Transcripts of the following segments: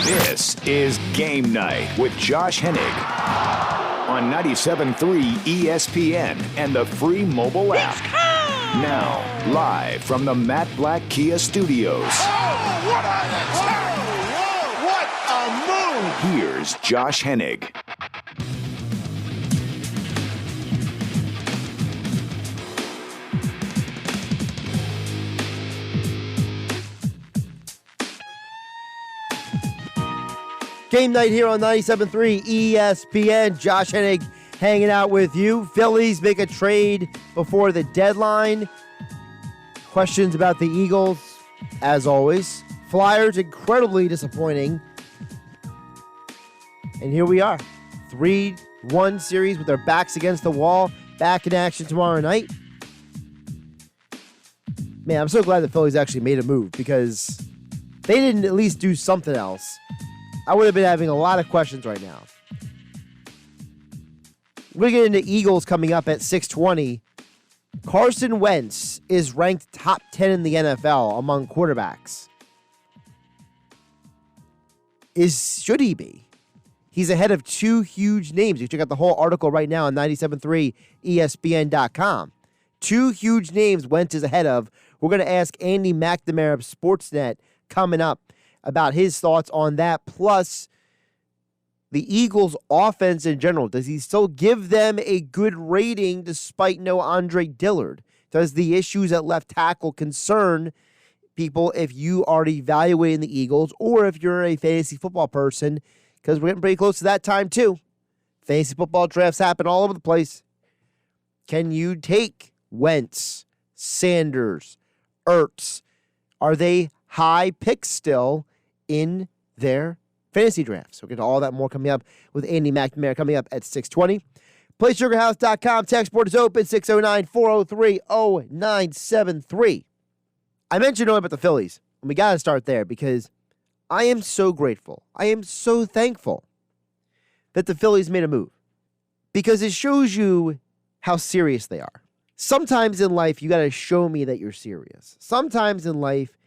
This is Game Night with Josh Hennig on 97.3 ESPN and the free mobile app. Now, live from the Matt Black Kia Studios. Oh, what a move! Here's Josh Hennig. Game Night here on 97.3 ESPN. Josh Hennig hanging out with you. Phillies make a trade before the deadline. Questions about the Eagles, as always. Flyers, incredibly disappointing. And here we are. 3-1 series with their backs against the wall. Back in action tomorrow night. Man, I'm so glad the Phillies actually made a move because they didn't at least do something else. I would have been having a lot of questions right now. We're going to get into Eagles coming up at 6:20. Carson Wentz is ranked top 10 in the NFL among quarterbacks. Should he be? He's ahead of two huge names. You check out the whole article right now on 973ESPN.com. Two huge names Wentz is ahead of. We're going to ask Andy McNamara of Sportsnet coming up about his thoughts on that, plus the Eagles' offense in general. Does he still give them a good rating despite no Andre Dillard? Does the issues at left tackle concern people if you are evaluating the Eagles or if you're a fantasy football person? Because we're getting pretty close to that time too. Fantasy football drafts happen all over the place. Can you take Wentz, Sanders, Ertz? Are they high picks still in their fantasy drafts? We'll get to all that more coming up with Andy McNamara coming up at 6:20. PlaySugarHouse.com. Text board is open, 609-403-0973. I mentioned earlier about the Phillies, and we got to start there because I am so grateful. I am so thankful that the Phillies made a move because it shows you how serious they are. Sometimes in life, you got to show me that you're serious. Sometimes in life,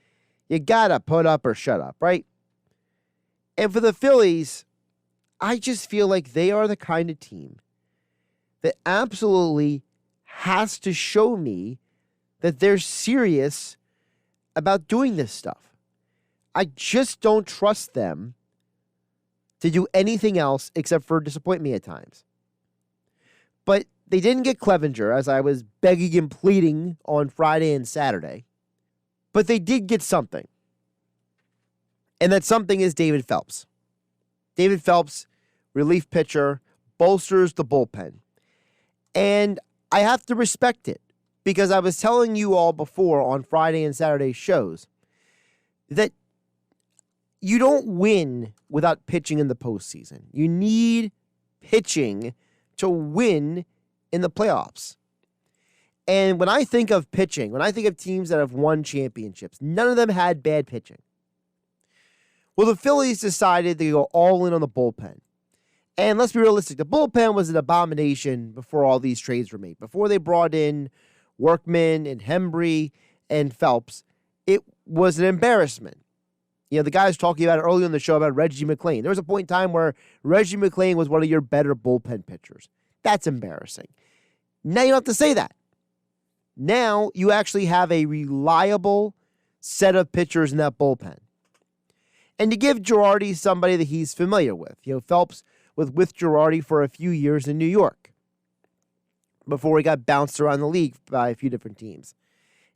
you got to put up or shut up, right? And for the Phillies, I just feel like they are the kind of team that absolutely has to show me that they're serious about doing this stuff. I just don't trust them to do anything else except for disappoint me at times. But they didn't get Clevenger, as I was begging and pleading on Friday and Saturday. But they did get something. And that something is David Phelps. David Phelps, relief pitcher, bolsters the bullpen. And I have to respect it because I was telling you all before on Friday and Saturday shows that you don't win without pitching in the postseason. You need pitching to win in the playoffs. And when I think of pitching, when I think of teams that have won championships, none of them had bad pitching. Well, the Phillies decided to go all in on the bullpen. And let's be realistic, the bullpen was an abomination before all these trades were made. Before they brought in Workman and Hembry and Phelps, it was an embarrassment. You know, the guys talking about it earlier in the show about Reggie McClain. There was a point in time where Reggie McClain was one of your better bullpen pitchers. That's embarrassing. Now you don't have to say that. Now you actually have a reliable set of pitchers in that bullpen. And to give Girardi somebody that he's familiar with. You know, Phelps was with Girardi for a few years in New York before he got bounced around the league by a few different teams.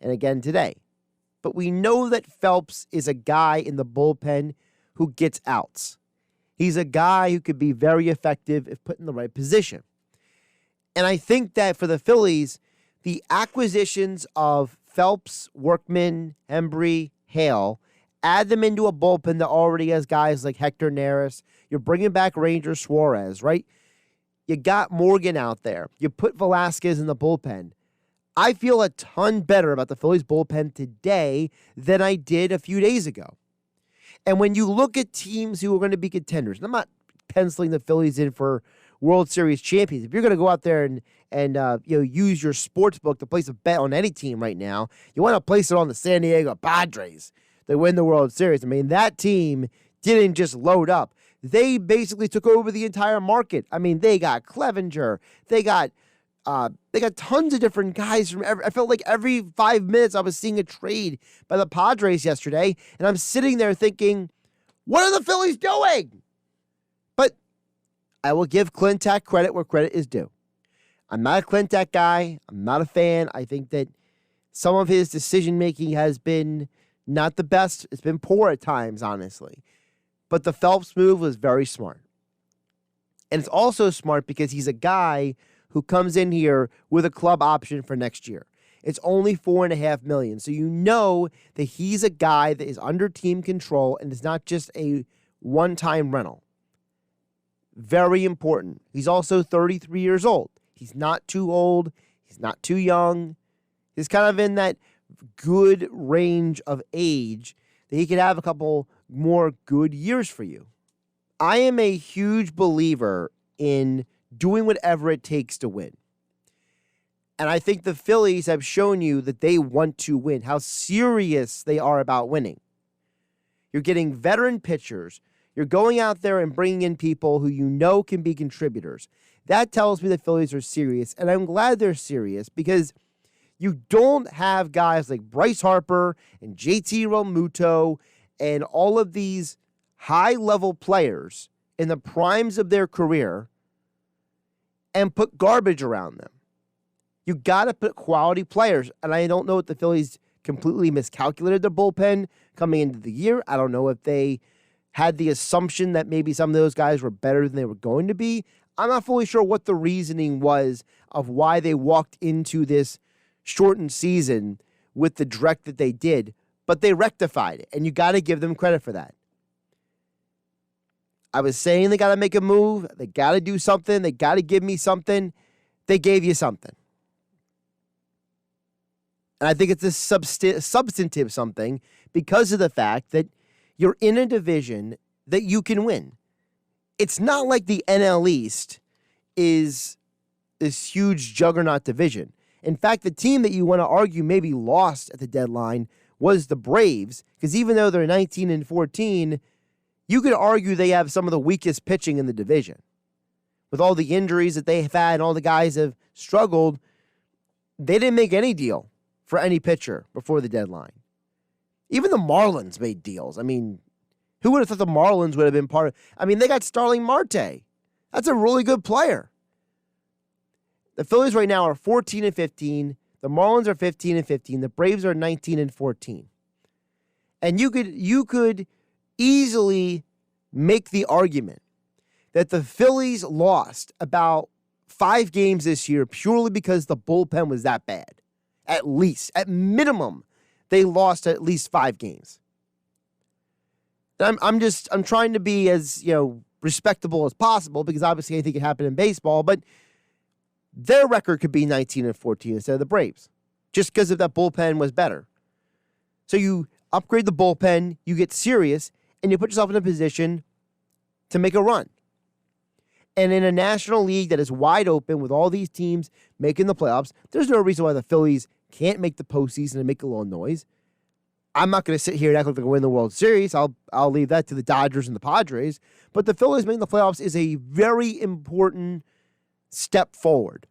And again today. But we know that Phelps is a guy in the bullpen who gets outs. He's a guy who could be very effective if put in the right position. And I think that for the Phillies, the acquisitions of Phelps, Workman, Hembry, Hale, add them into a bullpen that already has guys like Hector Neris. You're bringing back Ranger Suarez, right? You got Morgan out there. You put Velasquez in the bullpen. I feel a ton better about the Phillies bullpen today than I did a few days ago. And when you look at teams who are going to be contenders, and I'm not penciling the Phillies in for World Series champions. If you're going to go out there and use your sports book to place a bet on any team right now, you want to place it on the San Diego Padres to win the World Series. I mean, that team didn't just load up. They basically took over the entire market. I mean, they got Clevenger. They got tons of different guys from I felt like every 5 minutes I was seeing a trade by the Padres yesterday, and I'm sitting there thinking, what are the Phillies doing? But I will give Klintak credit where credit is due. I'm not a Klintak guy. I'm not a fan. I think that some of his decision-making has been not the best. It's been poor at times, honestly. But the Phelps move was very smart. And it's also smart because he's a guy who comes in here with a club option for next year. It's only $4.5 million. So you know that he's a guy that is under team control and is not just a one-time rental. Very important. He's also 33 years old. He's not too old. He's not too young. He's kind of in that good range of age that he could have a couple more good years for you. I am a huge believer in doing whatever it takes to win. And I think the Phillies have shown you that they want to win, how serious they are about winning. You're getting veteran pitchers. You're going out there and bringing in people who you know can be contributors. That tells me the Phillies are serious, and I'm glad they're serious because you don't have guys like Bryce Harper and JT Realmuto and all of these high-level players in the primes of their career and put garbage around them. You got to put quality players, and I don't know if the Phillies completely miscalculated their bullpen coming into the year. I don't know if they had the assumption that maybe some of those guys were better than they were going to be. I'm not fully sure what the reasoning was of why they walked into this shortened season with the direct that they did, but they rectified it, and you got to give them credit for that. I was saying they got to make a move. They got to do something. They got to give me something. They gave you something. And I think it's a substantive something because of the fact that you're in a division that you can win. It's not like the NL East is this huge juggernaut division. In fact, the team that you want to argue maybe lost at the deadline was the Braves, because even though they're 19-14, you could argue they have some of the weakest pitching in the division. With all the injuries that they've had and all the guys have struggled, they didn't make any deal for any pitcher before the deadline. Even the Marlins made deals. I mean, who would have thought the Marlins would have been part of... I mean, they got Starling Marte. That's a really good player. The Phillies right now are 14-15. The Marlins are 15-15. The Braves are 19-14. And you could easily make the argument that the Phillies lost about 5 games this year purely because the bullpen was that bad. At least, at minimum, they lost at least 5 games. And I'm trying to be as, respectable as possible because obviously anything can happen in baseball, but their record could be 19-14 instead of the Braves just because of that bullpen was better. So you upgrade the bullpen, you get serious, and you put yourself in a position to make a run. And in a national league that is wide open with all these teams making the playoffs, there's no reason why the Phillies can't make the postseason and make a little noise. I'm not going to sit here and act like they're going to win the World Series. I'll leave that to the Dodgers and the Padres. But the Phillies making the playoffs is a very important step forward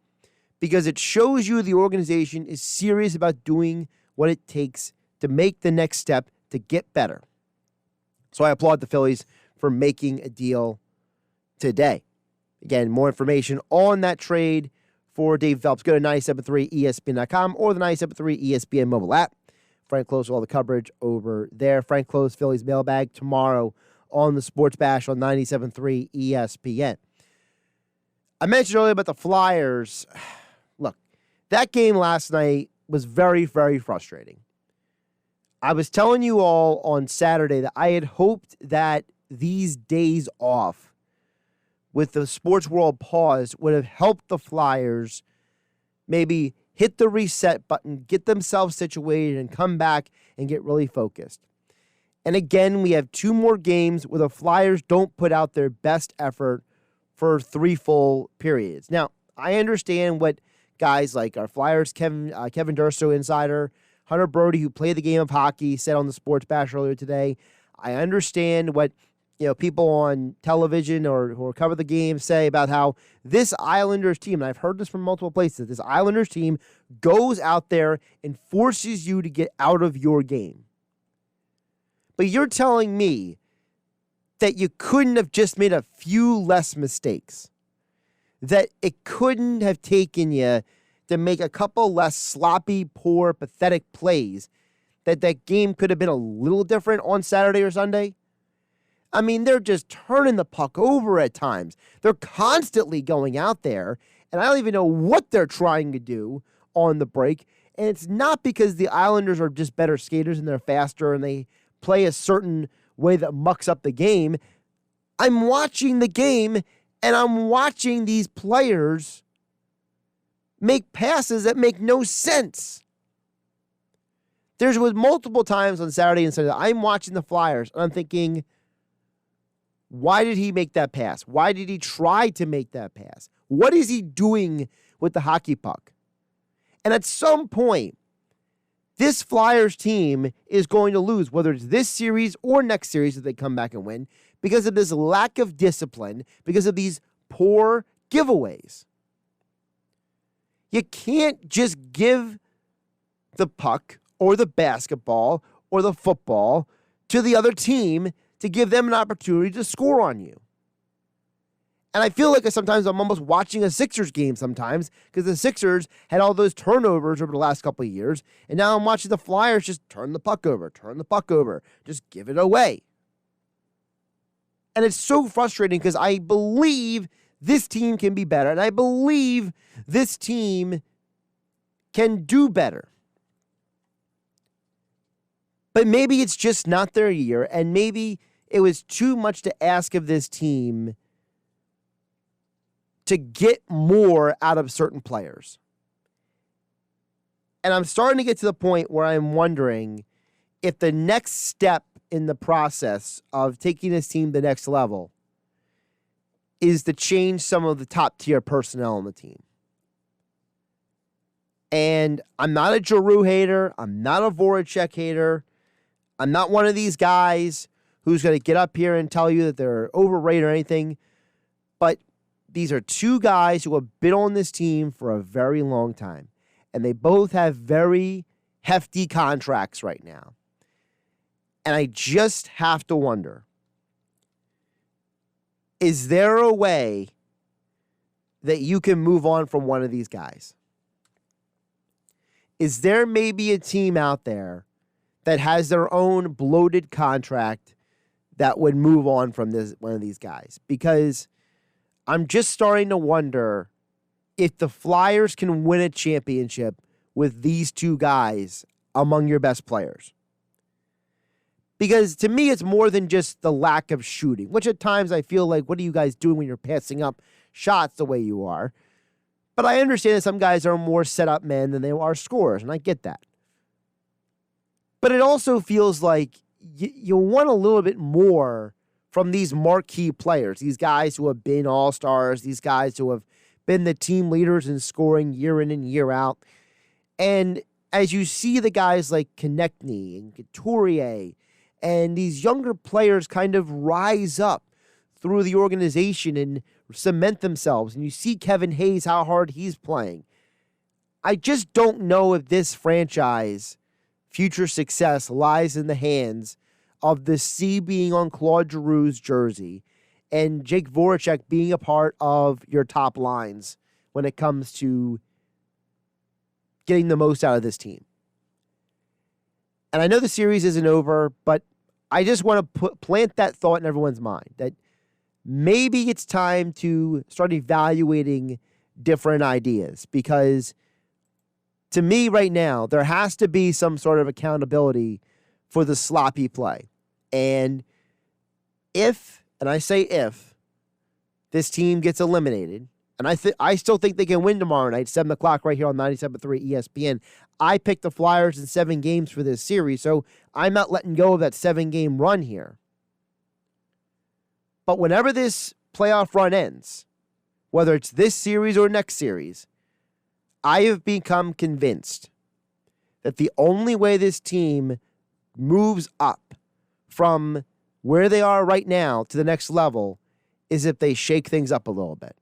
because it shows you the organization is serious about doing what it takes to make the next step to get better. So I applaud the Phillies for making a deal today. Again, more information on that trade for Dave Phelps. Go to 973ESPN.com or the 973 ESPN mobile app. Frank Close with all the coverage over there. Frank Close, Phillies mailbag tomorrow on the Sports Bash on 97.3 ESPN. I mentioned earlier about the Flyers. Look, that game last night was very, very frustrating. I was telling you all on Saturday that I had hoped that these days off with the sports world pause would have helped the Flyers maybe hit the reset button, get themselves situated, and come back and get really focused. And again, we have 2 more games where the Flyers don't put out their best effort for 3 full periods. Now, I understand what guys like our Flyers, Kevin Durso insider, Hunter Brody, who played the game of hockey, said on the Sports Bash earlier today. I understand what people on television or who cover the game say about how this Islanders team, and I've heard this from multiple places, this Islanders team goes out there and forces you to get out of your game. But you're telling me that you couldn't have just made a few less mistakes, that it couldn't have taken you to make a couple less sloppy, poor, pathetic plays, that game could have been a little different on Saturday or Sunday? I mean, they're just turning the puck over at times. They're constantly going out there, and I don't even know what they're trying to do on the break. And it's not because the Islanders are just better skaters and they're faster and they play a certain way that mucks up the game. I'm watching the game, and I'm watching these players make passes that make no sense. There was multiple times on Saturday and Sunday that I'm watching the Flyers, and I'm thinking, why did he make that pass? Why did he try to make that pass? What is he doing with the hockey puck? And at some point, this Flyers team is going to lose, whether it's this series or next series if they come back and win, because of this lack of discipline, because of these poor giveaways. You can't just give the puck or the basketball or the football to the other team to give them an opportunity to score on you. And I feel like sometimes I'm almost watching a Sixers game sometimes because the Sixers had all those turnovers over the last couple of years, and now I'm watching the Flyers just turn the puck over, just give it away. And it's so frustrating because I believe this team can be better, and I believe this team can do better. But maybe it's just not their year, and maybe it was too much to ask of this team to get more out of certain players. And I'm starting to get to the point where I'm wondering if the next step in the process of taking this team to the next level is to change some of the top tier personnel on the team. And I'm not a Giroux hater. I'm not a Voracek hater. I'm not one of these guys who's going to get up here and tell you that they're overrated or anything. But these are two guys who have been on this team for a very long time. And they both have very hefty contracts right now. And I just have to wonder, is there a way that you can move on from one of these guys? Is there maybe a team out there that has their own bloated contract that would move on from one of these guys? Because I'm just starting to wonder if the Flyers can win a championship with these two guys among your best players. Because to me, it's more than just the lack of shooting, which at times I feel like, what are you guys doing when you're passing up shots the way you are? But I understand that some guys are more set-up men than they are scorers, and I get that. But it also feels like you want a little bit more from these marquee players, these guys who have been all-stars, these guys who have been the team leaders in scoring year in and year out. And as you see the guys like Konechny and Couturier and these younger players kind of rise up through the organization and cement themselves, and you see Kevin Hayes, how hard he's playing, I just don't know if this franchise future success lies in the hands of the C being on Claude Giroux's jersey and Jake Voracek being a part of your top lines when it comes to getting the most out of this team. And I know the series isn't over, but I just want to plant that thought in everyone's mind that maybe it's time to start evaluating different ideas, because to me right now, there has to be some sort of accountability for the sloppy play. And if, and I say if, this team gets eliminated, and I still think they can win tomorrow night, 7 o'clock right here on 97.3 ESPN. I picked the Flyers in 7 games for this series, so I'm not letting go of that 7-game run here. But whenever this playoff run ends, whether it's this series or next series, I have become convinced that the only way this team moves up from where they are right now to the next level is if they shake things up a little bit.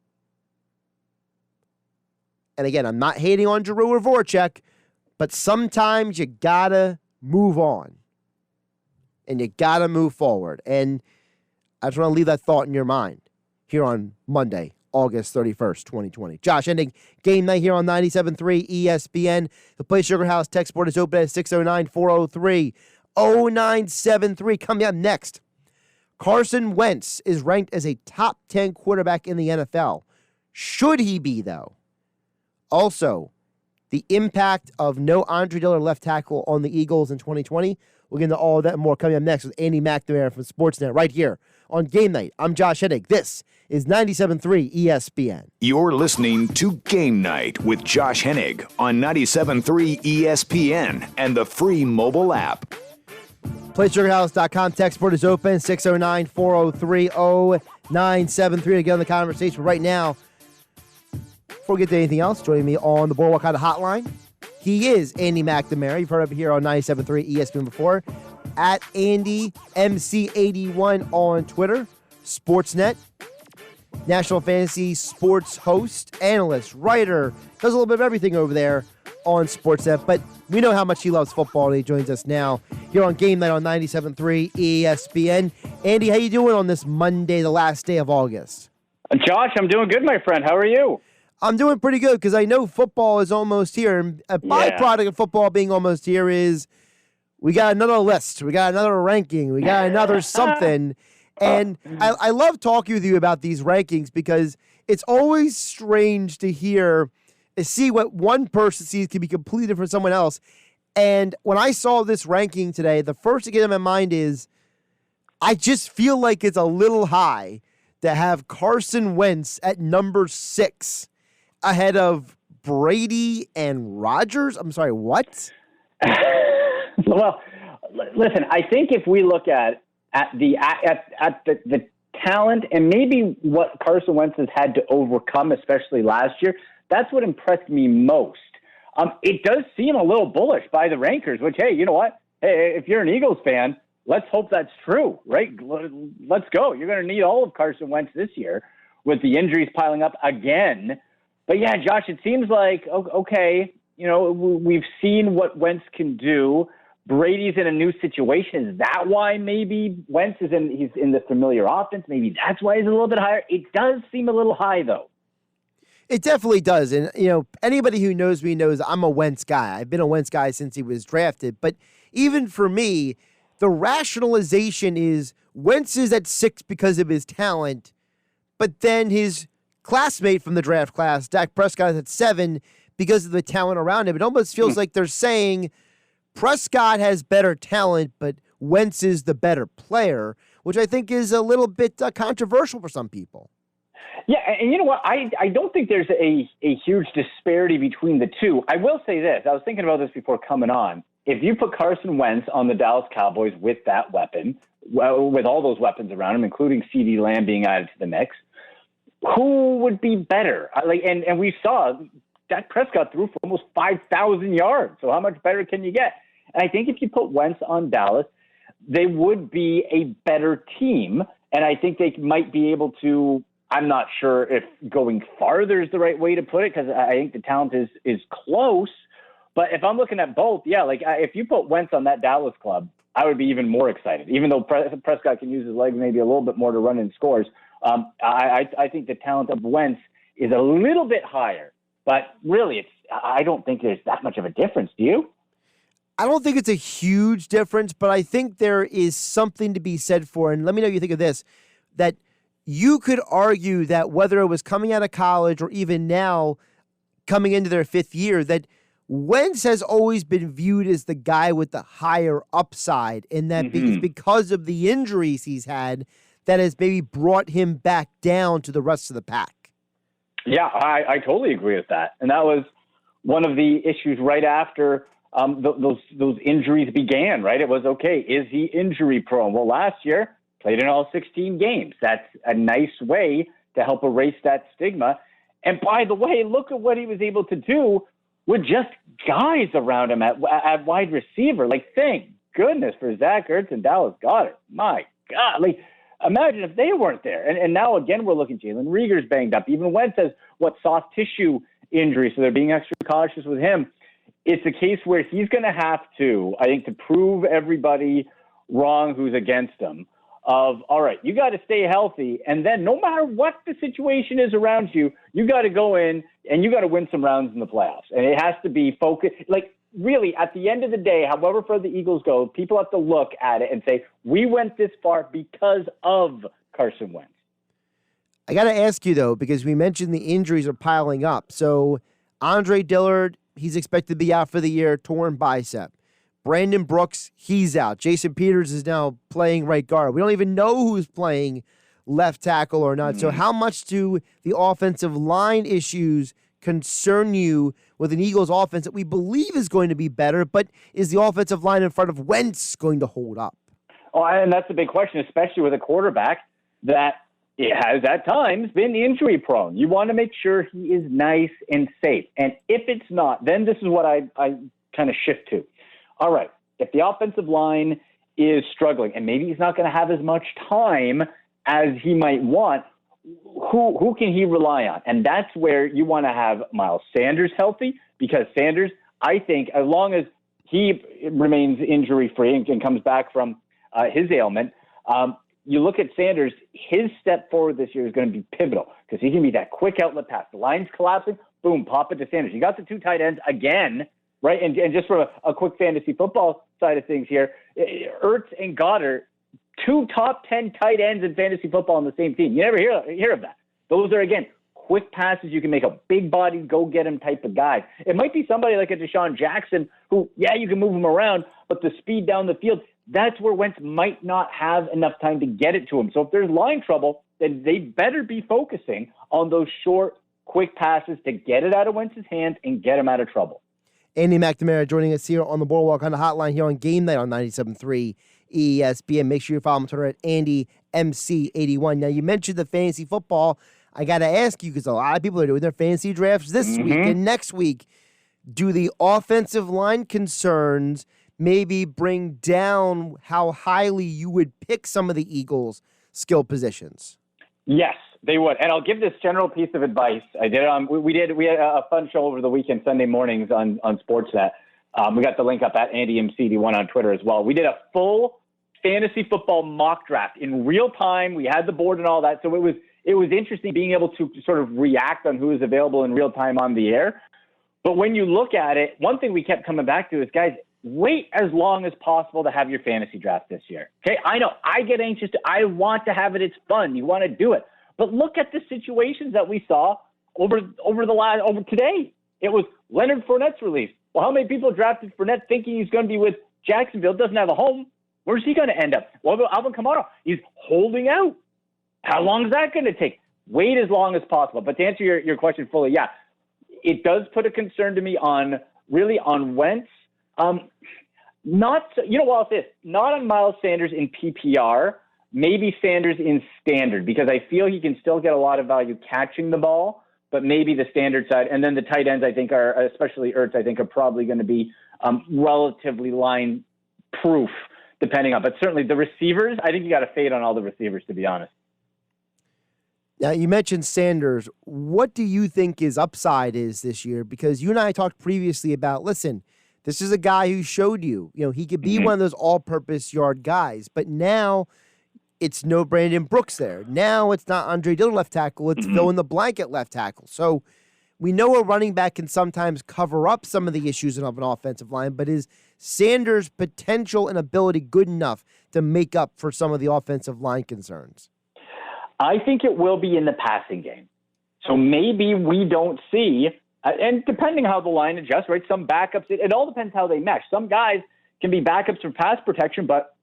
And again, I'm not hating on Giroux or Voracek, but sometimes you gotta move on. And you gotta move forward. And I just want to leave that thought in your mind here on Monday, August 31st, 2020. Josh Hennig, Game Night here on 97.3 ESPN. The Play Sugar House text board is open at 609-403-0973. Coming up next, Carson Wentz is ranked as a top 10 quarterback in the NFL. Should he be, though? Also, the impact of no Andre Dillard left tackle on the Eagles in 2020. We'll get into all of that and more coming up next with Andy McNamara from Sportsnet right here on Game Night. I'm Josh Hennig. This is 97.3 ESPN. You're listening to Game Night with Josh Hennig on 97.3 ESPN and the free mobile app. PlaySugarHouse.com text board is open, 609-403-0973 to get on the conversation. But right now, before we get to anything else, joining me on the Boardwalk Hot Hotline, he is Andy McNamara. You've heard of him here on 97.3 ESPN before. At AndyMC81 on Twitter. Sportsnet. National Fantasy Sports host, analyst, writer. Does a little bit of everything over there on Sportsnet. But we know how much he loves football, and he joins us now here on Game Night on 97.3 ESPN. Andy, how you doing on this Monday, the last day of August? Josh, I'm doing good, my friend. How are you? I'm doing pretty good because I know football is almost here. And a byproduct of football being almost here is we got another list. We got another ranking. We got another something. And I love talking with you about these rankings because it's always strange to see what one person sees can be completely different from someone else. And when I saw this ranking today, the first thing that came to my mind is I just feel like it's a little high to have Carson Wentz at number 6. Ahead of Brady and Rodgers? I'm sorry, what? Well, listen, I think if we look at the talent and maybe what Carson Wentz has had to overcome, especially last year, that's what impressed me most. It does seem a little bullish by the rankers, which, hey, you know what? Hey, if you're an Eagles fan, let's hope that's true, right? Let's go. You're going to need all of Carson Wentz this year with the injuries piling up again. But yeah, Josh, it seems like, okay, you know, we've seen what Wentz can do. Brady's in a new situation. Is that why maybe Wentz he's in the familiar offense? Maybe that's why he's a little bit higher. It does seem a little high, though. It definitely does. And, you know, anybody who knows me knows I'm a Wentz guy. I've been a Wentz guy since he was drafted. But even for me, the rationalization is Wentz is at 6 because of his talent, but then his classmate from the draft class, Dak Prescott, is at 7 because of the talent around him. It almost feels like they're saying Prescott has better talent, but Wentz is the better player, which I think is a little bit controversial for some people. Yeah, and you know what? I don't think there's a huge disparity between the two. I will say this. I was thinking about this before coming on. If you put Carson Wentz on the Dallas Cowboys with that weapon, with all those weapons around him, including CeeDee Lamb being added to the mix, who would be better? And we saw Dak Prescott threw for almost 5,000 yards. So how much better can you get? And I think if you put Wentz on Dallas, they would be a better team. And I think they might be able to, I'm not sure if going farther is the right way to put it, because I think the talent is close. But if I'm looking at both, yeah, like if you put Wentz on that Dallas club, I would be even more excited, even though Prescott can use his legs maybe a little bit more to run in scores. I think the talent of Wentz is a little bit higher, but really, I don't think there's that much of a difference. Do you? I don't think it's a huge difference, but I think there is something to be said for, and let me know what you think of this, that you could argue that whether it was coming out of college or even now coming into their 5th year, that Wentz has always been viewed as the guy with the higher upside, and that because of the injuries he's had, that has maybe brought him back down to the rest of the pack. Yeah, I totally agree with that. And that was one of the issues right after those injuries began, right? It was, okay, is he injury prone? Well, last year, played in all 16 games. That's a nice way to help erase that stigma. And by the way, look at what he was able to do with just guys around him at wide receiver. Like, thank goodness for Zach Ertz, and Dallas got it. My God, like, imagine if they weren't there. And now, again, we're looking, Jalen Rieger's banged up. Even Wentz has, soft tissue injury, so they're being extra cautious with him. It's a case where he's going to have to, I think, to prove everybody wrong who's against him, of, all right, you got to stay healthy, and then no matter what the situation is around you, you got to go in and you got to win some rounds in the playoffs. And it has to be focused. Like, really, at the end of the day, however far the Eagles go, people have to look at it and say, we went this far because of Carson Wentz. I got to ask you, though, because we mentioned the injuries are piling up. So Andre Dillard, he's expected to be out for the year, torn bicep. Brandon Brooks, he's out. Jason Peters is now playing right guard. We don't even know who's playing left tackle or not. So how much do the offensive line issues concern you with an Eagles offense that we believe is going to be better, but is the offensive line in front of Wentz going to hold up? Oh, and that's a big question, especially with a quarterback that it has at times been injury prone. You want to make sure he is nice and safe. And if it's not, then this is what I kind of shift to. All right, if the offensive line is struggling and maybe he's not going to have as much time as he might want, who can he rely on? And that's where you want to have Miles Sanders healthy, because Sanders, I think, as long as he remains injury-free and comes back from his ailment, you look at Sanders, his step forward this year is going to be pivotal because he can be that quick outlet pass. The line's collapsing, boom, pop it to Sanders. You got the two tight ends again, right? And just from a quick fantasy football side of things here, Ertz and Goddard, two top 10 tight ends in fantasy football on the same team. You never hear of that. Those are, again, quick passes. You can make a big body, go get him type of guy. It might be somebody like a Deshaun Jackson who, yeah, you can move him around, but the speed down the field, that's where Wentz might not have enough time to get it to him. So if there's line trouble, then they better be focusing on those short, quick passes to get it out of Wentz's hands and get him out of trouble. Andy McNamara joining us here on the Boardwalk on the hotline here on Game Night on 97.3 ESPN. Make sure you follow him on Twitter at AndyMC81. Now, you mentioned the fantasy football. I got to ask you, because a lot of people are doing their fantasy drafts this week and next week. Do the offensive line concerns maybe bring down how highly you would pick some of the Eagles' skill positions? Yes, they would. And I'll give this general piece of advice. I did it we had a fun show over the weekend, Sunday mornings on Sportsnet. We got the link up at AndyMC81 on Twitter as well. We did a full fantasy football mock draft in real time. We had the board and all that. So it was interesting being able to sort of react on who is available in real time on the air. But when you look at it, one thing we kept coming back to is, guys, wait as long as possible to have your fantasy draft this year. Okay, I know I get anxious. I want to have it. It's fun. You want to do it. But look at the situations that we saw over today. It was Leonard Fournette's release. Well, how many people drafted Fournette thinking he's going to be with Jacksonville? Doesn't have a home. Where's he going to end up? What about Alvin Kamara? He's holding out. How long is that going to take? Wait as long as possible. But to answer your question fully, yeah, it does put a concern to me on Wentz. Not on Miles Sanders in PPR, maybe Sanders in standard, because I feel he can still get a lot of value catching the ball, but maybe the standard side. And then the tight ends, I think, are, especially Ertz, I think, are probably going to be relatively line proof, depending on. But certainly the receivers, I think you got to fade on all the receivers, to be honest. Now, you mentioned Sanders. What do you think his upside is this year? Because you and I talked previously about, listen, this is a guy who showed you, he could be one of those all-purpose yard guys. But now it's no Brandon Brooks there. Now it's not Andre Dillard left tackle. It's fill in the blanket left tackle. So we know a running back can sometimes cover up some of the issues of an offensive line, but is Sanders' potential and ability good enough to make up for some of the offensive line concerns? I think it will be in the passing game. So maybe we don't see, and depending how the line adjusts, right? Some backups, it all depends how they mesh. Some guys can be backups for pass protection, but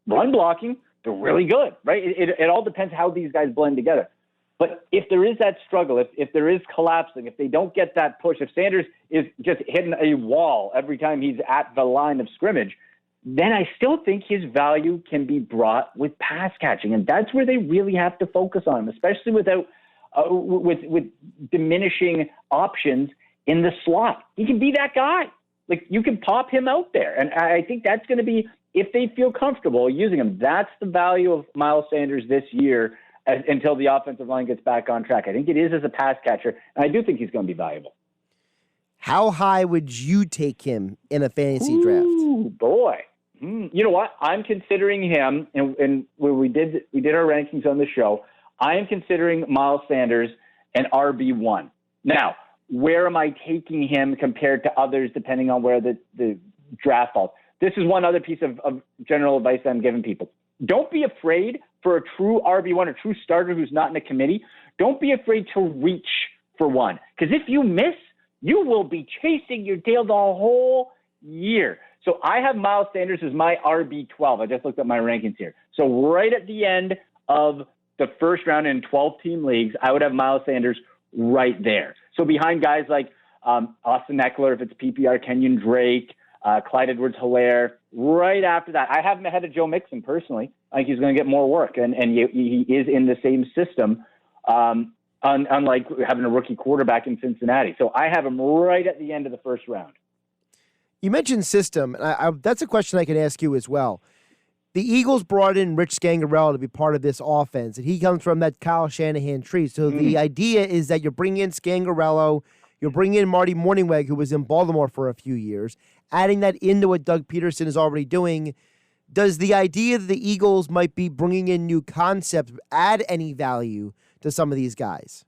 run blocking, they're really good, right? It all depends how these guys blend together. But if there is that struggle, if there is collapsing, if they don't get that push, if Sanders is just hitting a wall every time he's at the line of scrimmage, then I still think his value can be brought with pass catching. And that's where they really have to focus on him, especially without with diminishing options in the slot. He can be that guy. Like, you can pop him out there. And I think that's going to be if they feel comfortable using him. That's the value of Miles Sanders this year until the offensive line gets back on track. I think it is as a pass catcher, and I do think he's going to be valuable. How high would you take him in a fantasy draft? Ooh, boy. You know what? I'm considering him, and when we did our rankings on the show, I am considering Miles Sanders an RB1. Now, where am I taking him compared to others, depending on where the draft falls? This is one other piece of general advice that I'm giving people. Don't be afraid for a true RB1, a true starter who's not in a committee. Don't be afraid to reach for one. Because if you miss, you will be chasing your tail the whole year. So I have Miles Sanders as my RB12. I just looked at my rankings here. So right at the end of the first round in 12-team leagues, I would have Miles Sanders right there. So behind guys like Austin Eckler, if it's PPR, Kenyon Drake, Clyde Edwards-Helaire, right after that. I have him ahead of Joe Mixon personally. I think he's going to get more work, and he is in the same system, unlike having a rookie quarterback in Cincinnati. So I have him right at the end of the first round. You mentioned system, and that's a question I can ask you as well. The Eagles brought in Rich Scangarello to be part of this offense, and he comes from that Kyle Shanahan tree. So the idea is that you're bringing in Scangarello, you're bringing in Marty Mornhinweg, who was in Baltimore for a few years, adding that into what Doug Peterson is already doing. Does the idea that the Eagles might be bringing in new concepts add any value to some of these guys?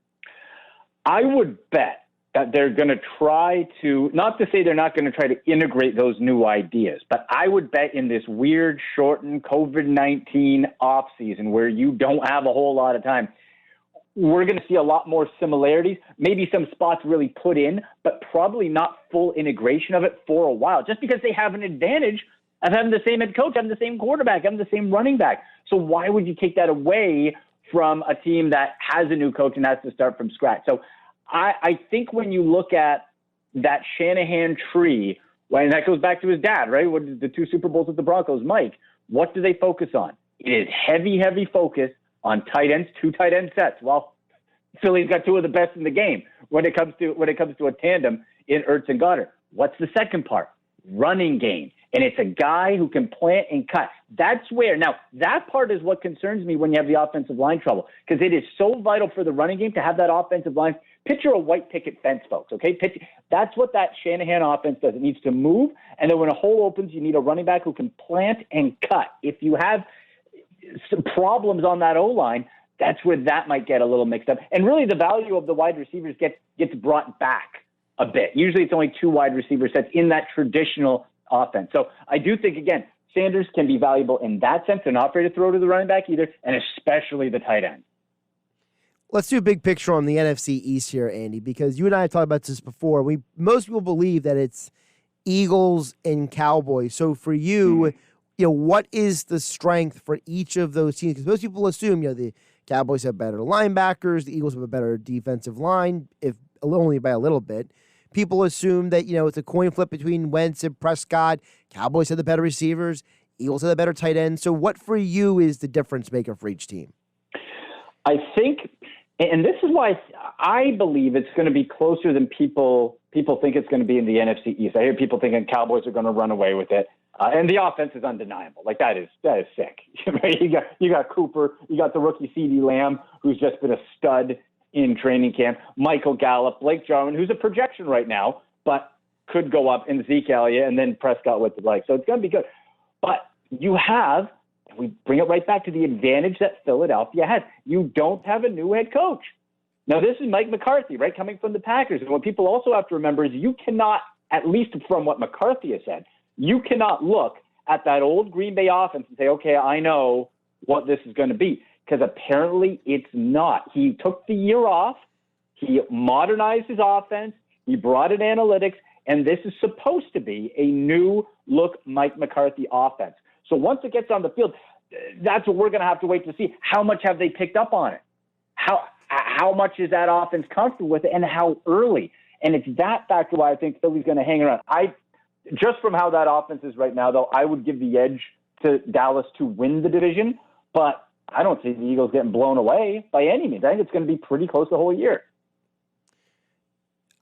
I would bet that they're going to try to, not to say they're not going to try to integrate those new ideas, but I would bet in this weird, shortened COVID-19 offseason where you don't have a whole lot of time, we're going to see a lot more similarities, maybe some spots really put in, but probably not full integration of it for a while, just because they have an advantage of having the same head coach, having the same quarterback, having the same running back. So why would you take that away from a team that has a new coach and has to start from scratch? So I think when you look at that Shanahan tree, and that goes back to his dad, right? What the 2 Super Bowls with the Broncos, Mike, what do they focus on? It is heavy focus on tight ends, 2 tight end sets. Well, Philly's got 2 of the best in the game when it comes to a tandem in Ertz and Goddard. What's the second part? Running game. And it's a guy who can plant and cut. That's where, now, that part is what concerns me when you have the offensive line trouble, because it is so vital for the running game to have that offensive line. Picture a white picket fence, folks, okay? That's what that Shanahan offense does. It needs to move, and then when a hole opens, you need a running back who can plant and cut. If you have some problems on that O-line, that's where that might get a little mixed up. And really the value of the wide receivers gets brought back a bit. Usually it's only 2 wide receiver sets in that traditional offense. So I do think, again, Sanders can be valuable in that sense. They're not afraid to throw to the running back either, and especially the tight end. Let's do a big picture on the NFC East here, Andy, because you and I have talked about this before. Most people believe that it's Eagles and Cowboys. So for you, what is the strength for each of those teams? Because most people assume, the Cowboys have better linebackers, the Eagles have a better defensive line, if only by a little bit. People assume that, it's a coin flip between Wentz and Prescott. Cowboys have the better receivers, Eagles have the better tight end. So what for you is the difference maker for each team? I think, and this is why I believe it's going to be closer than people think it's going to be in the NFC East. I hear people thinking Cowboys are going to run away with it. And the offense is undeniable. Like that is sick. You got Cooper, you got the rookie CeeDee Lamb, who's just been a stud in training camp. Michael Gallup, Blake Jarwin, who's a projection right now, but could go up, in Zeke Elliott, and then Prescott with the like. So it's going to be good. But you have, we bring it right back to the advantage that Philadelphia has. You don't have a new head coach. Now, this is Mike McCarthy, right, coming from the Packers. And what people also have to remember is you cannot, at least from what McCarthy has said, you cannot look at that old Green Bay offense and say, okay, I know what this is going to be, because apparently it's not. He took the year off. He modernized his offense. He brought in analytics, and this is supposed to be a new look Mike McCarthy offense. So once it gets on the field, that's what we're going to have to wait to see. How much have they picked up on it? How much is that offense comfortable with it, and how early? And it's that factor why I think Philly's going to hang around. Just from how that offense is right now, though, I would give the edge to Dallas to win the division, but I don't see the Eagles getting blown away by any means. I think it's going to be pretty close the whole year.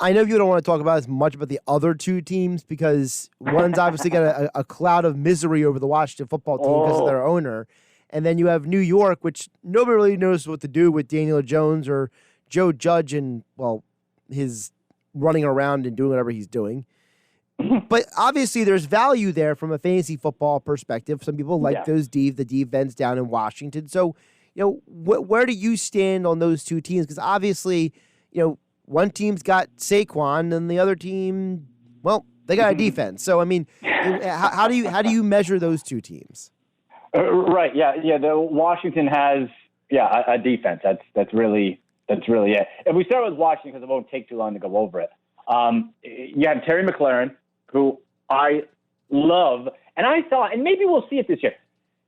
I know you don't want to talk about as much about the other two teams because one's obviously got a cloud of misery over the Washington football team because of their owner. And then you have New York, which nobody really knows what to do with Daniel Jones or Joe Judge and, well, his running around and doing whatever he's doing. But obviously there's value there from a fantasy football perspective. Some people like the defense down in Washington. So, where do you stand on those two teams? Because obviously, one team's got Saquon and the other team, well, they got a defense. So, I mean, how do you measure those two teams? Right. Yeah. The Washington has a defense. That's really it. If we start with Washington, because it won't take too long to go over it. You have Terry McLaurin, who I love, and I thought, and maybe we'll see it this year,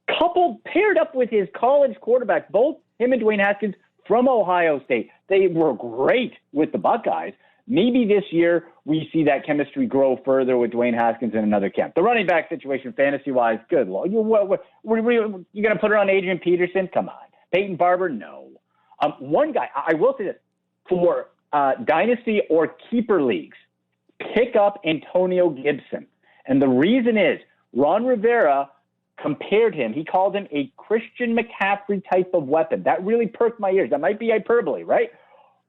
paired up with his college quarterback, both him and Dwayne Haskins from Ohio State. They were great with the Buckeyes. Maybe this year we see that chemistry grow further with Dwayne Haskins in another camp. The running back situation, fantasy-wise, good Lord. You going to put her on Adrian Peterson? Come on. Peyton Barber? No. One guy, I will say this, for dynasty or keeper leagues, pick up Antonio Gibson. And the reason is Ron Rivera compared him. He called him a Christian McCaffrey type of weapon. That really perked my ears. That might be hyperbole, right?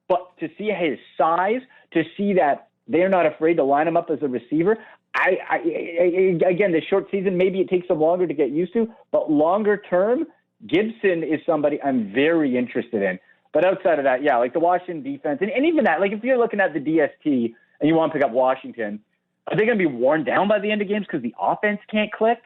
But to see his size, to see that they're not afraid to line him up as a receiver, again, this short season, maybe it takes them longer to get used to, but longer term, Gibson is somebody I'm very interested in. But outside of that, like the Washington defense, and even that, like if you're looking at the DST and you want to pick up Washington, are they going to be worn down by the end of games because the offense can't click?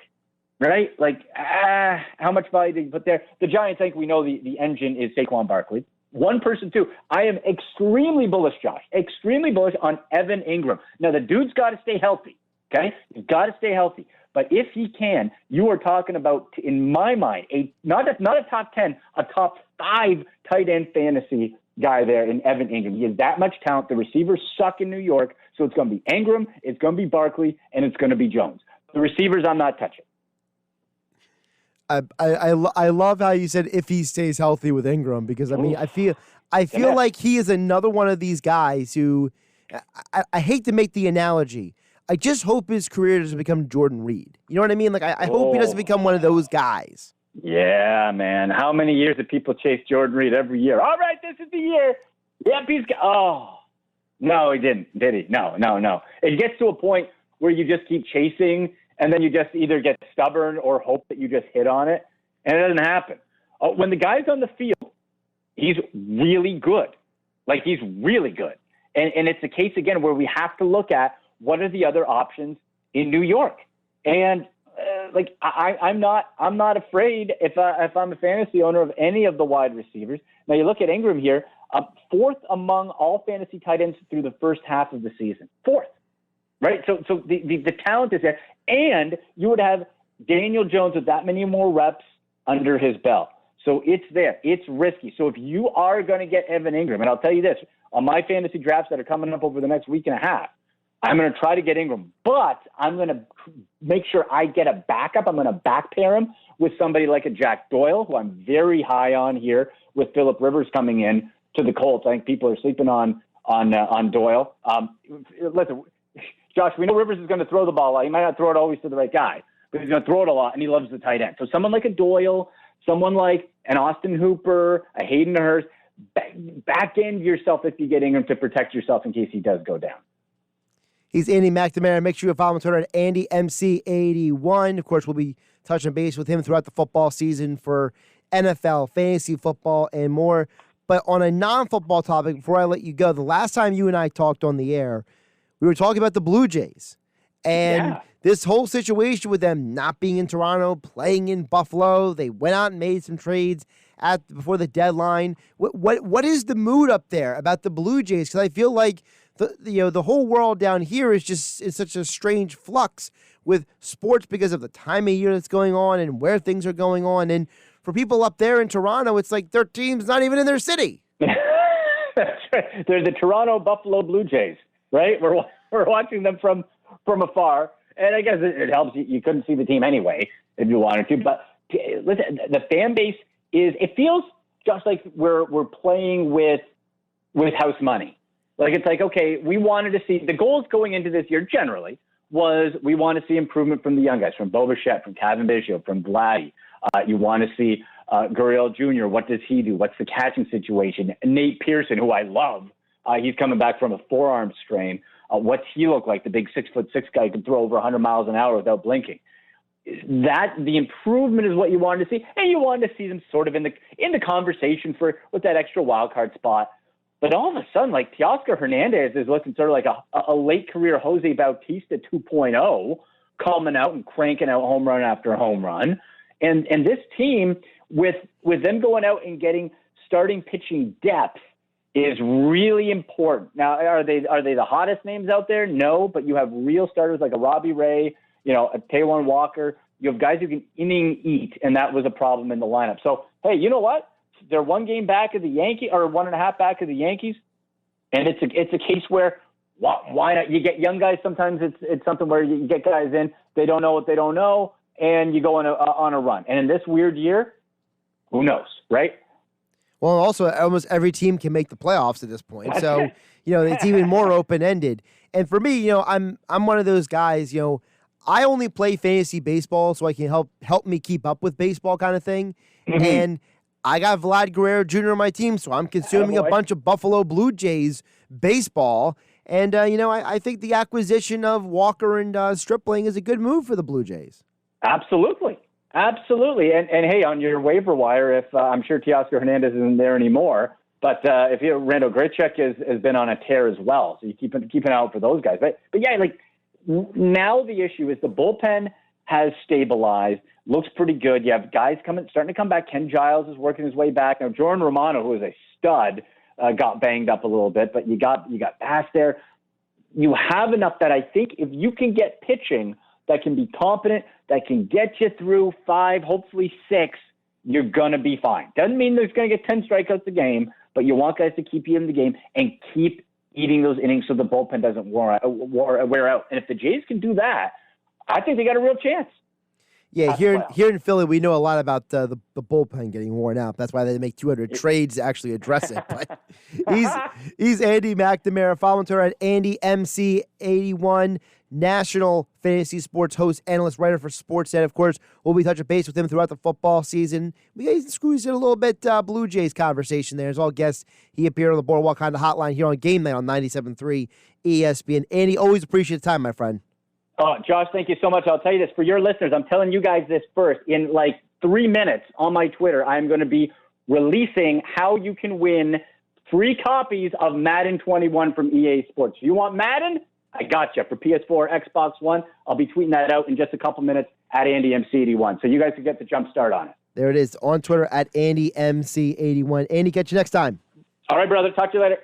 Right? Like, how much value do you put there? The Giants, I think we know the engine is Saquon Barkley. One person, too. I am extremely bullish, Josh, extremely bullish on Evan Ingram. Now, the dude's got to stay healthy, okay? He's got to stay healthy. But if he can, you are talking about, in my mind, not a top 10, a top 5 tight end fantasy guy there in Evan Ingram. He has that much talent. The receivers suck in New York, so it's going to be Ingram, it's going to be Barkley, and it's going to be Jones. The receivers I'm not touching. I love how you said if he stays healthy with Ingram, because I mean I feel like he is another one of these guys who I hate to make the analogy. I just hope his career doesn't become Jordan Reed. You know what I mean? Like I hope he doesn't become one of those guys. Yeah, man. How many years did people chase Jordan Reed every year? All right, this is the year. Yep, no, he didn't, did he? No. It gets to a point where you just keep chasing, and then you just either get stubborn or hope that you just hit on it, and it doesn't happen. When the guy's on the field, he's really good. Like, he's really good. And it's a case, again, where we have to look at what are the other options in New York. And, I'm not afraid if I'm a fantasy owner of any of the wide receivers. Now, you look at Ingram here, fourth among all fantasy tight ends through the first half of the season. Fourth. Right? So the talent is there. And you would have Daniel Jones with that many more reps under his belt. So it's there. It's risky. So if you are going to get Evan Ingram, and I'll tell you this, on my fantasy drafts that are coming up over the next week and a half, I'm going to try to get Ingram. But I'm going to make sure I get a backup. I'm going to back pair him with somebody like a Jack Doyle, who I'm very high on here, with Phillip Rivers coming in to the Colts. I think people are sleeping on Doyle. Listen, Josh, we know Rivers is going to throw the ball a lot. He might not throw it always to the right guy, but he's going to throw it a lot, and he loves the tight end. So someone like a Doyle, someone like an Austin Hooper, a Hayden Hurst, back end yourself if you get Ingram to protect yourself in case he does go down. He's Andy McNamara. Make sure you follow him on Twitter at AndyMC81. Of course, we'll be touching base with him throughout the football season for NFL, fantasy football, and more. But on a non-football topic, before I let you go, the last time you and I talked on the air, we were talking about the Blue Jays and this whole situation with them not being in Toronto, playing in Buffalo. They went out and made some trades before the deadline. What is the mood up there about the Blue Jays? Because I feel like the whole world down here is just in such a strange flux with sports because of the time of year that's going on and where things are going on. And for people up there in Toronto, it's like their team's not even in their city. That's right. They're the Toronto Buffalo Blue Jays. Right? We're watching them from afar. And I guess it helps. You couldn't see the team anyway if you wanted to. But listen, the fan base it feels just like we're playing with house money. Like, it's like, okay, we wanted to see – the goals going into this year generally was we want to see improvement from the young guys, from Bo Bichette, from Kevin Biggio, from Vladdy. You want to see Gurriel Jr., what does he do? What's the catching situation? Nate Pearson, who I love, he's coming back from a forearm strain. What's he look like? The big 6'6" guy who can throw over 100 miles an hour without blinking. That the improvement is what you wanted to see, and you wanted to see them sort of in the conversation with that extra wild card spot. But all of a sudden, like Teoscar Hernandez is looking sort of like a late career Jose Bautista 2.0, coming out and cranking out home run after home run. And this team, with them going out and getting starting pitching depth, is really important. Now, are they the hottest names out there? No, but you have real starters like a Robbie Ray, a Taijuan Walker. You have guys who can inning eat, and that was a problem in the lineup. So, hey, you know what? They're 1 game back of the Yankees, or 1.5 back of the Yankees, and it's a case where why not? You get young guys. Sometimes it's something where you get guys in, they don't know what they don't know, and you go on a run. And in this weird year, who knows, right? Well, also, almost every team can make the playoffs at this point. So, it's even more open-ended. And for me, I'm one of those guys, I only play fantasy baseball so I can help me keep up with baseball kind of thing. Mm-hmm. And I got Vlad Guerrero Jr. on my team, so I'm consuming a bunch of Buffalo Blue Jays baseball. And, I think the acquisition of Walker and Stripling is a good move for the Blue Jays. Absolutely. Absolutely. And hey, on your waiver wire, if I'm sure Teoscar Hernandez isn't there anymore, but if Rando Grichuk has been on a tear as well, so you keep an eye out for those guys. But yeah, like now the issue is the bullpen has stabilized, looks pretty good. You have guys starting to come back. Ken Giles is working his way back. Now Jordan Romano, who is a stud, got banged up a little bit, but you got Bass there. You have enough that I think if you can get pitching that can be competent, that can get you through 5, hopefully 6, you're going to be fine. Doesn't mean there's going to get 10 strikeouts a game, but you want guys to keep you in the game and keep eating those innings so the bullpen doesn't wear out. And if the Jays can do that, I think they got a real chance. Yeah, here in Philly, we know a lot about the bullpen getting worn out. That's why they make 200 trades to actually address it. But he's Andy McNamara. Follow him on Twitter at AndyMC81, national fantasy sports host, analyst, writer for Sportsnet. Of course, we'll be touching base with him throughout the football season. We squeezed in a little bit Blue Jays conversation there. As all guests, he appeared on the Boardwalk Honda Hotline here on GameNight on 97.3 ESPN. Andy, always appreciate the time, my friend. Oh, Josh, thank you so much. I'll tell you this. For your listeners, I'm telling you guys this first. In like 3 minutes on my Twitter, I'm going to be releasing how you can win free copies of Madden 21 from EA Sports. You want Madden? I got you. For PS4, Xbox One, I'll be tweeting that out in just a couple minutes at AndyMC81. So you guys can get the jump start on it. There it is on Twitter at AndyMC81. Andy, catch you next time. All right, brother. Talk to you later.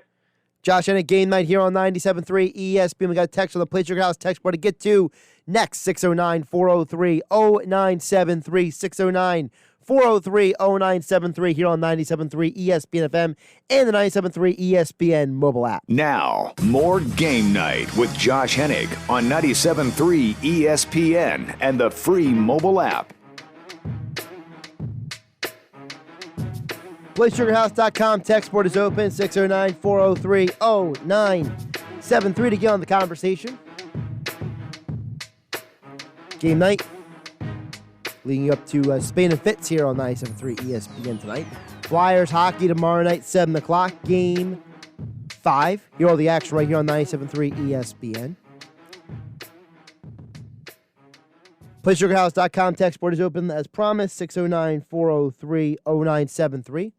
Josh Hennig, GameNight here on 97.3 ESPN. We got a text on the Play Sugar House text board to get to next, 609-403-0973, 609-403-0973 here on 97.3 ESPN FM and the 97.3 ESPN mobile app. Now, more Game Night with Josh Hennig on 97.3 ESPN and the free mobile app. PlaySugarHouse.com text board is open, 609-403-0973 to get on the conversation. Game night, leading you up to Spain and Fitz here on 97.3 ESPN tonight. Flyers hockey tomorrow night, 7 o'clock, Game 5. Hear all the action right here on 97.3 ESPN. PlaySugarHouse.com text board is open as promised, 609-403-0973.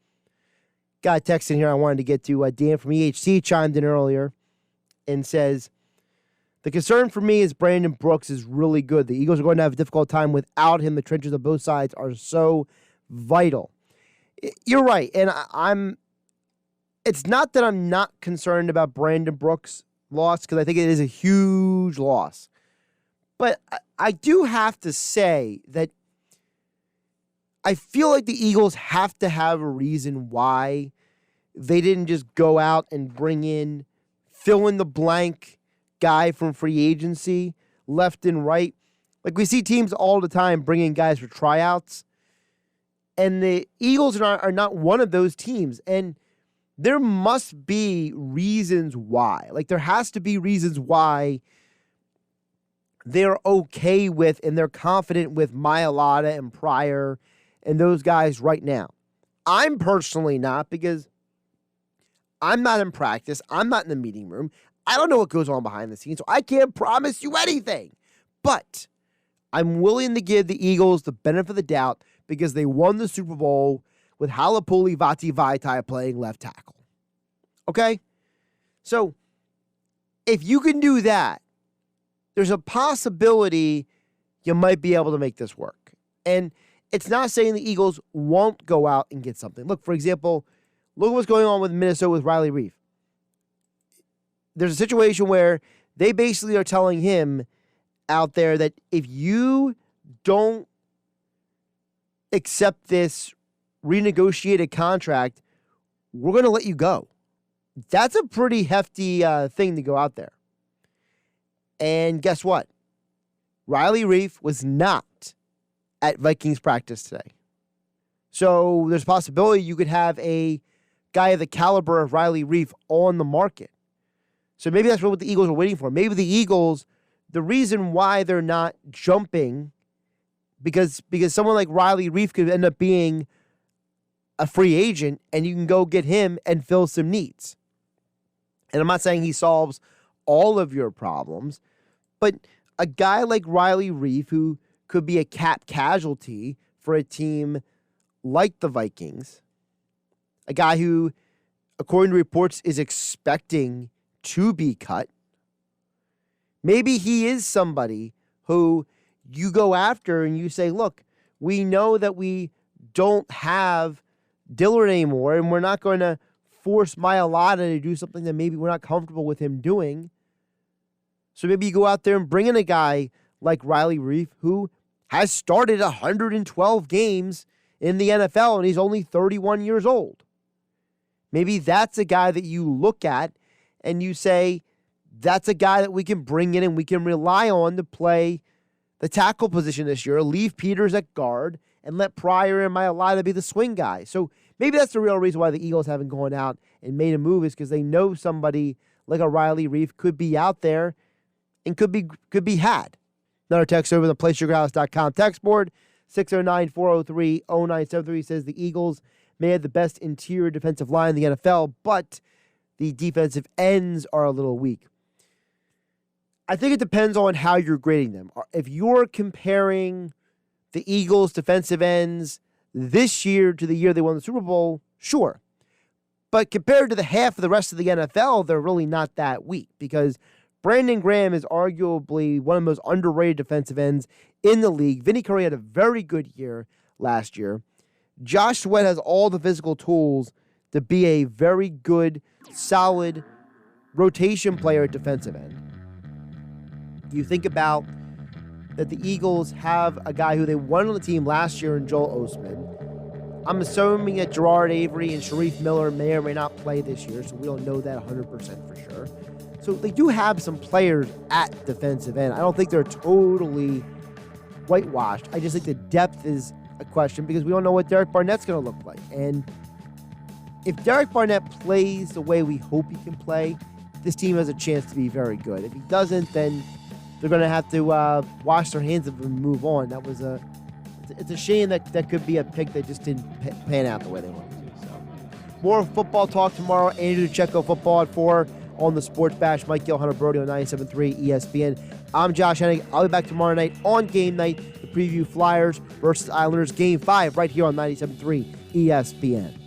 Got a text in here I wanted to get to. Dan from EHC chimed in earlier and says, the concern for me is Brandon Brooks is really good. The Eagles are going to have a difficult time without him. The trenches of both sides are so vital. You're right. And it's not that I'm not concerned about Brandon Brooks' loss, because I think it is a huge loss. But I do have to say that I feel like the Eagles have to have a reason why they didn't just go out and bring in fill-in-the-blank guy from free agency left and right. Like, we see teams all the time bringing guys for tryouts, and the Eagles are not one of those teams. And there must be reasons why. Like, there has to be reasons why they're okay with and they're confident with Mailata and Pryor and those guys right now. I'm personally not, because I'm not in practice. I'm not in the meeting room. I don't know what goes on behind the scenes, so I can't promise you anything. But I'm willing to give the Eagles the benefit of the doubt because they won the Super Bowl with Halapuli Vaitai playing left tackle. Okay? So, if you can do that, there's a possibility you might be able to make this work. And it's not saying the Eagles won't go out and get something. Look, for example, look at what's going on with Minnesota with Riley Reef. There's a situation where they basically are telling him out there that if you don't accept this renegotiated contract, we're going to let you go. That's a pretty hefty thing to go out there. And guess what? Riley Reef was not at Vikings practice today. So there's a possibility you could have a guy of the caliber of Riley Reef on the market. So maybe that's what the Eagles are waiting for. Maybe the Eagles, the reason why they're not jumping, because someone like Riley Reef could end up being a free agent and you can go get him and fill some needs. And I'm not saying he solves all of your problems, but a guy like Riley Reef, who could be a cap casualty for a team like the Vikings, a guy who, according to reports, is expecting to be cut, maybe he is somebody who you go after and you say, look, we know that we don't have Dillard anymore, and we're not going to force Mailata to do something that maybe we're not comfortable with him doing. So maybe you go out there and bring in a guy like Riley Reef, who has started 112 games in the NFL, and he's only 31 years old. Maybe that's a guy that you look at and you say, that's a guy that we can bring in and we can rely on to play the tackle position this year, leave Peters at guard, and let Pryor and Mailata be the swing guy. So maybe that's the real reason why the Eagles haven't gone out and made a move, is because they know somebody like a Riley Reef could be out there and could be had. Another text over the PlaySugarHouse.com text board, 609-403-0973 says the Eagles may have the best interior defensive line in the NFL, but the defensive ends are a little weak. I think it depends on how you're grading them. If you're comparing the Eagles' defensive ends this year to the year they won the Super Bowl, sure. But compared to the half of the rest of the NFL, they're really not that weak, because Brandon Graham is arguably one of the most underrated defensive ends in the league. Vinny Curry had a very good year last year. Josh Sweat has all the physical tools to be a very good, solid rotation player at defensive end. You think about that the Eagles have a guy who they won on the team last year in Joel Osman. I'm assuming that Gerard Avery and Sharif Miller may or may not play this year, so we don't know that 100% for sure. So they do have some players at defensive end. I don't think they're totally whitewashed. I just think the depth is a question, because we don't know what Derek Barnett's going to look like. And if Derek Barnett plays the way we hope he can play, this team has a chance to be very good. If he doesn't, then they're going to have to wash their hands of him and move on. It's a shame that could be a pick that just didn't pan out the way they wanted to. So, more football talk tomorrow. Andrew DeCecco football at 4 on the Sports Bash. Mike Gill, Hunter Brody on 97.3 ESPN. I'm Josh Hennig. I'll be back tomorrow night on Game Night to preview Flyers versus Islanders Game 5 right here on 97.3 ESPN.